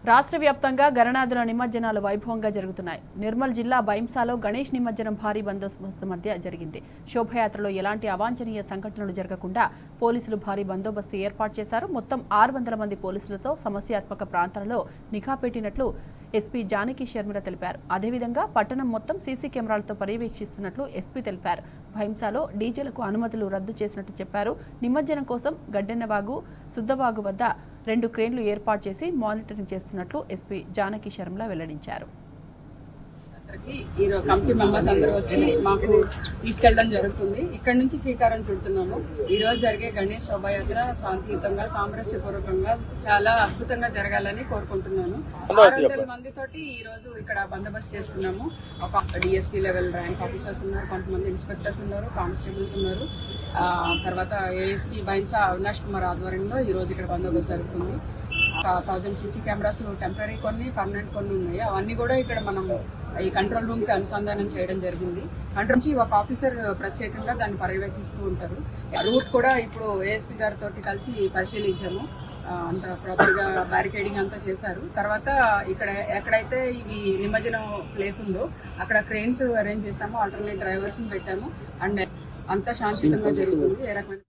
రాష్ట్ర వ్యాప్తంగా గణనాథుల నిమజ్జనాలు వైభవంగా జరుగుతున్నాయి. నిర్మల్ జిల్లా బైంసాలో గణేష్ నిమజ్జనం భారీ బందోబస్తు మధ్య జరిగింది. శోభయాత్రలో ఎలాంటి అవాంఛనీయ సంఘటనలు జరగకుండా పోలీసులు భారీ బందోబస్తు ఏర్పాటు చేశారు. మొత్తం 600 మంది పోలీసులతో సమస్యాత్మక ప్రాంతాలలో నిఘా పెట్టినట్లు ఎస్పీ జానకి శర్మిల తెలిపారు. అదేవిధంగా పట్టణం మొత్తం సీసీ కెమెరాలతో పర్యవేక్షిస్తున్నట్లు ఎస్పీ తెలిపారు. భైంసాలో డీజేలకు అనుమతులు రద్దు చేసినట్టు చెప్పారు. నిమజ్జనం కోసం గడ్డెన్నవాగు, సుద్దవాగు వద్ద 2 క్రేన్లు ఏర్పాటు చేసి మానిటరింగ్ చేస్తున్నట్లు ఎస్పీ జానకి శర్మిల వెల్లడించారు. ఈరోజు కమిటీ మెంబర్స్ అందరూ వచ్చి మాకు తీసుకెళ్లడం జరుగుతుంది. ఇక్కడ నుంచి శ్రీకారం చుడుతున్నాము. ఈ రోజు జరిగే గణేష్ శోభయాత్ర శాంతియుతంగా, సామరస్యపూర్వకంగా చాలా అద్భుతంగా జరగాలని కోరుకుంటున్నాను. 600 మందితోటి ఈ రోజు ఇక్కడ బందోబస్తు చేస్తున్నాము. ఒక డిఎస్పీ లెవెల్ ర్యాంక్ ఆఫీసర్స్ ఉన్నారు, కొంతమంది ఇన్స్పెక్టర్స్ ఉన్నారు, కానిస్టేబుల్స్ ఉన్నారు. తర్వాత ఏఎస్పీ బైన్సా అవినాష్ కుమార్ ఆధ్వర్యంలో ఈ రోజు ఇక్కడ బందోబస్తు జరుగుతుంది. 1000 సీసీ కెమెరాస్ టెంపరీ కొన్ని, పర్మనెంట్ కొన్ని ఉన్నాయి. అవన్నీ కూడా ఇక్కడ మనం ఈ కంట్రోల్ రూమ్ కి అనుసంధానం చేయడం జరిగింది. కంట్రోల్ నుంచి ఒక ఆఫీసర్ ప్రత్యేకంగా దాన్ని పర్యవేక్షిస్తూ ఉంటారు. రూట్ కూడా ఇప్పుడు ఏఎస్పీ గారితో కలిసి పరిశీలించాము. అంత ప్రాపర్ గా బ్యారికేడింగ్ అంతా చేశారు. తర్వాత ఇక్కడ ఎక్కడైతే ఇవి నిమజ్జనం ప్లేస్ ఉందో అక్కడ క్రేన్స్ అరేంజ్ చేసాము, ఆల్టర్నేట్ డ్రైవర్స్ ని పెట్టాము. అండ్ అంతా శాంతియుతంగా జరుగుతుంది. ఏ రకమైన